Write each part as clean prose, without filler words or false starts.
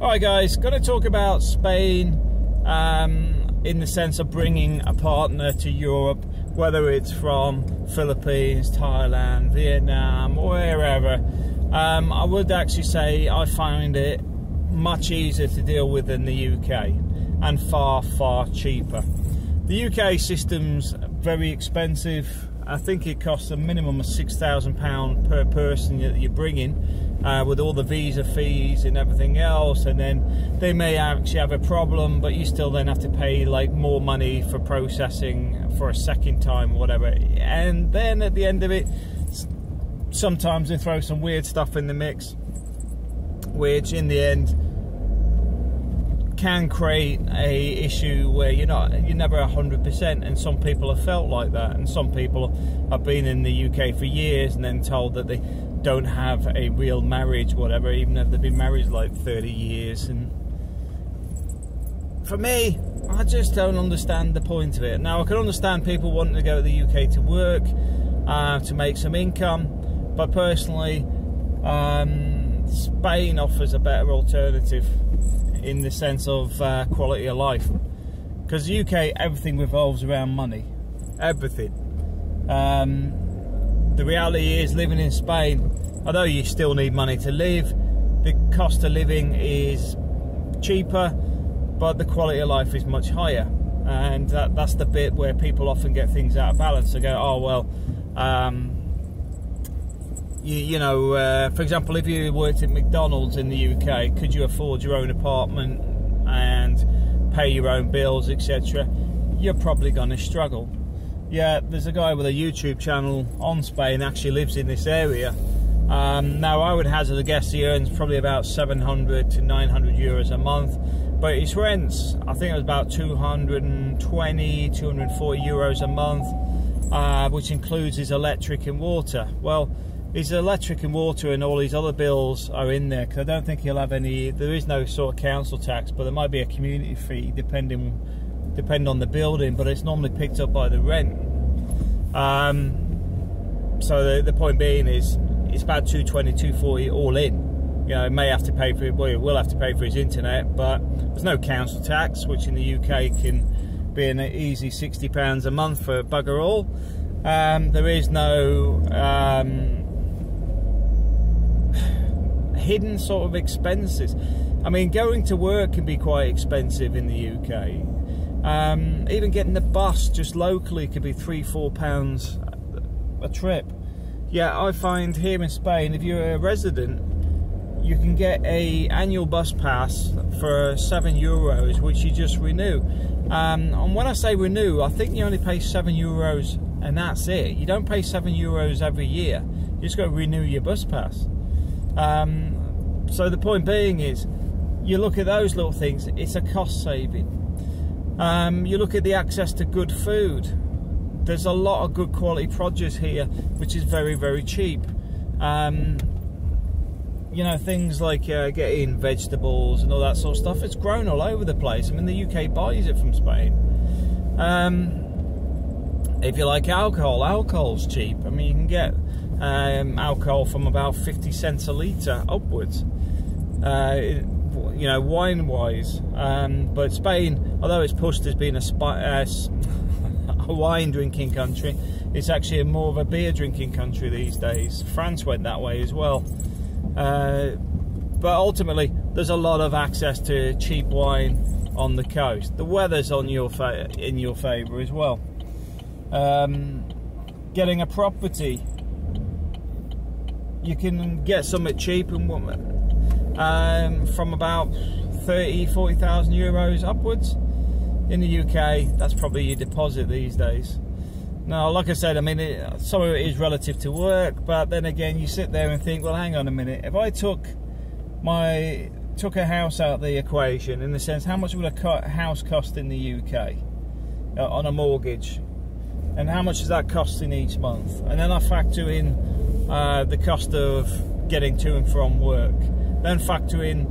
Alright guys, going to talk about Spain in the sense of bringing a partner to Europe, whether it's from Philippines, Thailand, Vietnam, or wherever. I would actually say I find it much easier to deal with than the UK, and far, far cheaper. The UK system's very expensive. I think it costs a minimum of £6,000 per person that you're bringing, with all the visa fees and everything else, and then they may actually have a problem, but you still then have to pay like more money for processing for a second time, whatever. And then at the end of it, sometimes they throw some weird stuff in the mix, which in the end can create a issue where you're never 100%, and some people have felt like that, and some people have been in the UK for years and then told that they don't have a real marriage, whatever, even if they've been married like 30 years. And for me, I just don't understand the point of it. Now, I can understand people wanting to go to the UK to work, to make some income, but personally, Spain offers a better alternative in the sense of quality of life, because the UK, everything revolves around money, everything. The reality is, living in Spain, although you still need money to live, the cost of living is cheaper, but the quality of life is much higher. And that's the bit where people often get things out of balance. They go, oh well, for example, if you worked at McDonald's in the UK, could you afford your own apartment and pay your own bills, etc.? You're probably going to struggle. Yeah, there's a guy with a YouTube channel on Spain, actually lives in this area. Now, I would hazard a guess he earns probably about 700 to 900 euros a month, but his rents, I think it was about 220, 240 euros a month, which includes his electric and water. Well, his electric and water and all his other bills are in there, because I don't think he'll have any. There is no sort of council tax, but there might be a community fee depending on the building, but it's normally picked up by the rent. So the point being is, it's about 220, 240 all in. You know, it may have to pay for it. Well, he will have to pay for his internet, but there's no council tax, which in the UK can be an easy £60 a month for bugger all. There is no hidden sort of expenses. I mean, going to work can be quite expensive in the UK. Even getting the bus just locally could be £3–4 a trip. Yeah, I find here in Spain, if you're a resident, you can get a annual bus pass for €7, which you just renew. And when I say renew, I think you only pay €7 and that's it. You don't pay €7 every year. You just got to renew your bus pass. So the point being is, you look at those little things, it's a cost saving. You look at the access to good food. There's a lot of good quality produce here, which is very, very cheap. You know, things like getting vegetables and all that sort of stuff, it's grown all over the place. I mean, the UK buys it from Spain. If you like alcohol, alcohol's cheap. I mean, you can get alcohol from about 50 cents a litre upwards, you know, wine-wise. But Spain, although it's pushed as being a wine-drinking country, it's actually more of a beer-drinking country these days. France went that way as well. But ultimately, there's a lot of access to cheap wine on the coast. The weather's in your favour as well. Getting a property, you can get something cheap and from about 30–40,000 euros upwards. In the UK, that's probably your deposit these days. Now, like I said, I mean, some of it is relative to work, but then again, you sit there and think, well, hang on a minute. If I took a house out of the equation, in the sense, how much would a house cost in the UK on a mortgage, and how much is that costing each month? And then I factor in the cost of getting to and from work. Then factor in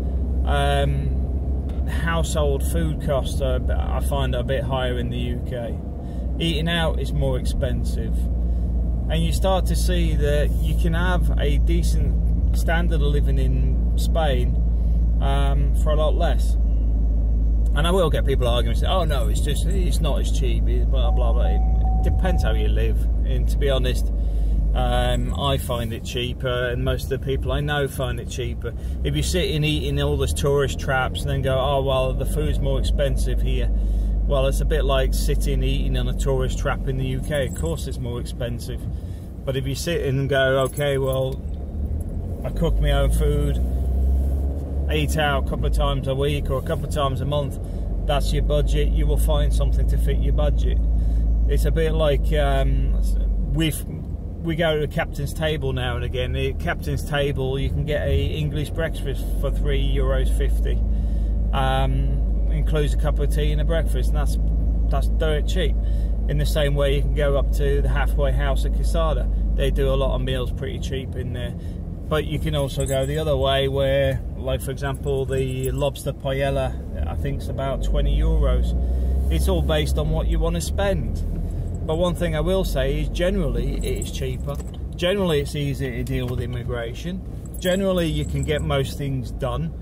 household food costs. I find are a bit higher in the UK. Eating out is more expensive, and you start to see that you can have a decent standard of living in Spain for a lot less. And I will get people arguing and say, oh no, it's not as cheap, blah blah blah. It depends how you live, and to be honest, I find it cheaper, and most of the people I know find it cheaper. If you sit and eat in all those tourist traps and then go, oh well, the food's more expensive here, well, it's a bit like sitting eating on a tourist trap in the UK. Of course it's more expensive. But if you sit and go, okay, well, I cook my own food, eat out a couple of times a week or a couple of times a month, that's your budget, you will find something to fit your budget. It's a bit like we go to the captain's table now and again. The captain's table, you can get a English breakfast for €3.50. Includes a cup of tea and a breakfast, and that's dirt cheap. In the same way, you can go up to the halfway house at Quesada. They do a lot of meals pretty cheap in there. But you can also go the other way, where, like for example, the lobster paella, I think it's about €20. It's all based on what you want to spend. But one thing I will say is, generally it is cheaper. Generally it's easier to deal with immigration. Generally you can get most things done.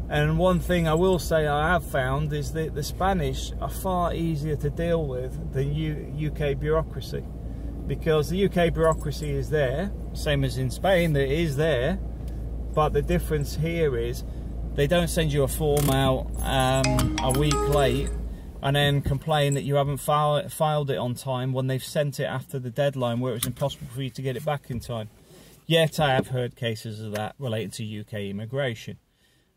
And one thing I will say I have found is that the Spanish are far easier to deal with than UK bureaucracy. Because the UK bureaucracy is there, same as in Spain, that is there. But the difference here is they don't send you a form out a week late and then complain that you haven't filed it on time when they've sent it after the deadline, where it was impossible for you to get it back in time. Yet I have heard cases of that related to UK immigration.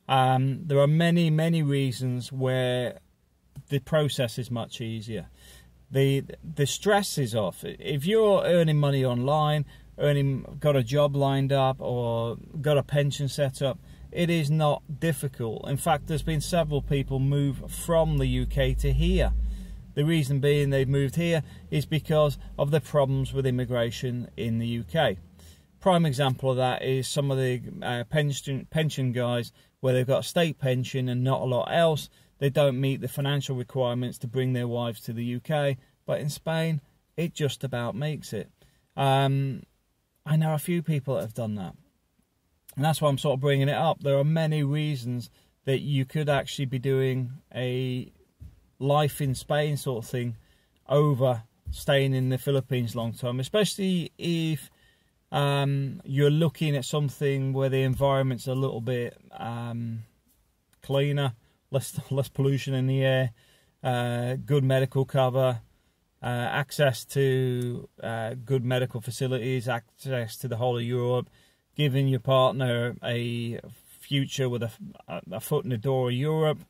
There are many, many reasons where the process is much easier. The stress is off. If you're earning money online, got a job lined up, or got a pension set up, it is not difficult. In fact, there's been several people move from the UK to here. The reason being they've moved here is because of the problems with immigration in the UK. Prime example of that is some of the pension guys, where they've got a state pension and not a lot else. They don't meet the financial requirements to bring their wives to the UK, but in Spain it just about makes it. I know a few people that have done that, and that's why I'm sort of bringing it up. There are many reasons that you could actually be doing a life in Spain sort of thing over staying in the Philippines long term, especially if you're looking at something where the environment's a little bit cleaner, less pollution in the air, good medical cover, access to good medical facilities, access to the whole of Europe, giving your partner a future with a foot in the door of Europe,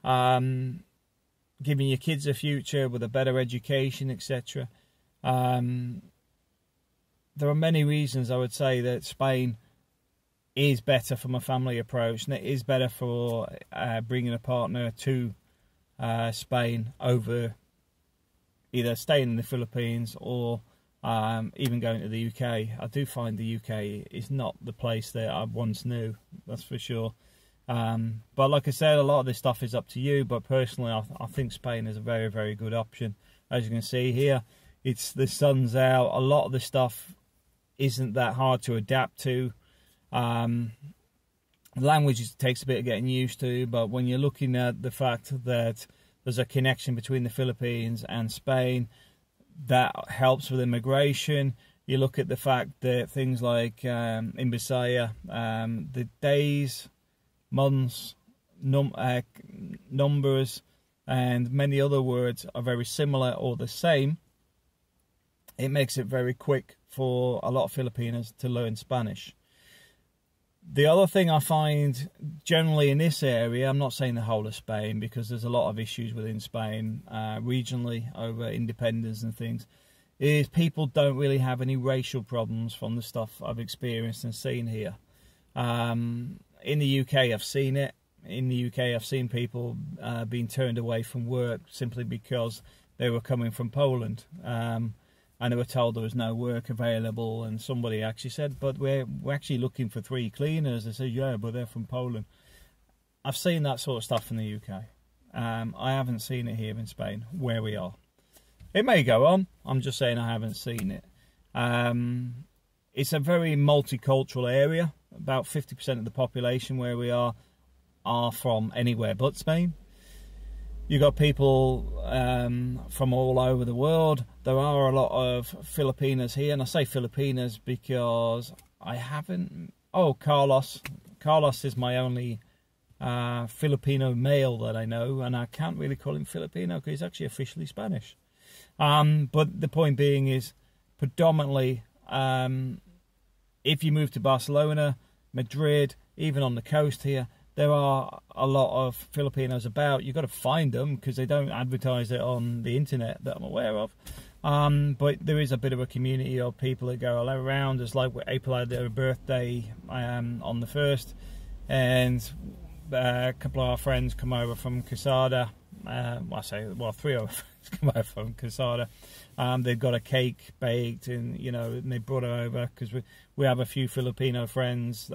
giving your kids a future with a better education, etc. There are many reasons I would say that Spain is better from a family approach, and it is better for bringing a partner to Spain over either staying in the Philippines or even going to the UK. I do find the UK is not the place that I once knew, that's for sure. But like I said, a lot of this stuff is up to you, but personally I think Spain is a very, very good option. As you can see here, the sun's out. A lot of the stuff isn't that hard to adapt to. Language takes a bit of getting used to, but when you're looking at the fact that there's a connection between the Philippines and Spain, that helps with immigration. You look at the fact that things like in Bisaya, the days, months, numbers, and many other words are very similar or the same. It makes it very quick for a lot of Filipinos to learn Spanish. The other thing I find generally in this area, I'm not saying the whole of Spain, because there's a lot of issues within Spain regionally over independence and things, is people don't really have any racial problems from the stuff I've experienced and seen here. In the UK I've seen it. In the UK I've seen people being turned away from work simply because they were coming from Poland. And they were told there was no work available, and somebody actually said, but we're actually looking for 3 cleaners. They said, yeah, but they're from Poland. I've seen that sort of stuff in the UK. I haven't seen it here in Spain, where we are. It may go on. I'm just saying I haven't seen it. It's a very multicultural area. About 50% of the population where we are are from anywhere but Spain. You've got people from all over the world. There are a lot of Filipinas here, and I say Filipinas because I haven't... Oh, Carlos. Carlos is my only Filipino male that I know, and I can't really call him Filipino because he's actually officially Spanish. But the point being is, predominantly, if you move to Barcelona, Madrid, even on the coast here, there are a lot of Filipinos about. You've got to find them because they don't advertise it on the internet that I'm aware of. But there is a bit of a community of people that go all around. It's like April had their birthday on the 1st, and a couple of our friends come over from Quesada. Three of our friends come over from Quesada. They've got a cake baked, and and they brought it over because we have a few Filipino friends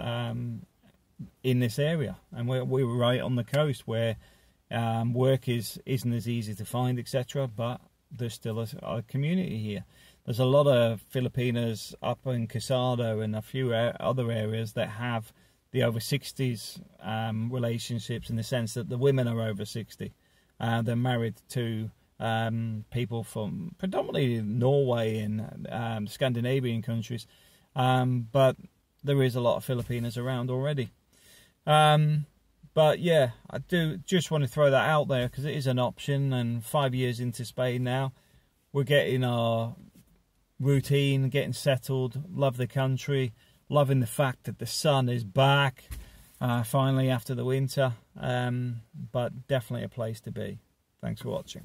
in this area, and we're right on the coast where work isn't as easy to find, etc. But there's still a community here. There's a lot of Filipinas up in Quesada and a few other areas that have the over 60s relationships, in the sense that the women are over 60. They're married to people from predominantly Norway and Scandinavian countries, but there is a lot of Filipinas around already. But yeah, I do just want to throw that out there because it is an option, and 5 years into Spain now, we're getting our routine, getting settled, love the country, loving the fact that the sun is back finally after the winter, but definitely a place to be. Thanks for watching.